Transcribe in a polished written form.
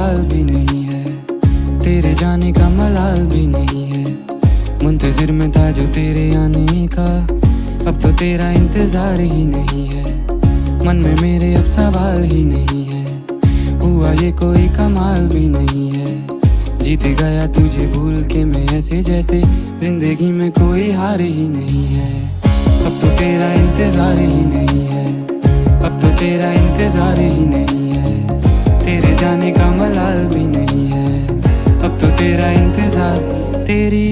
ख्याल भी नहीं है, तेरे जाने का मलाल भी नहीं है। मुंतजिर में था जो तेरे आने का, अब तो तेरा इंतजार ही नहीं है। मन में मेरे अब सवाल ही नहीं है, हुआ ये कोई कमाल भी नहीं है। जीत गया तुझे भूल के मैं ऐसे जैसे जिंदगी में कोई हार ही नहीं है। अब तो तेरा इंतजार ही नहीं है, अब तो तेरा इंतजार ही नहीं है। तेरे जाने का मलाल भी नहीं है, अब तो तेरा इंतजार तेरी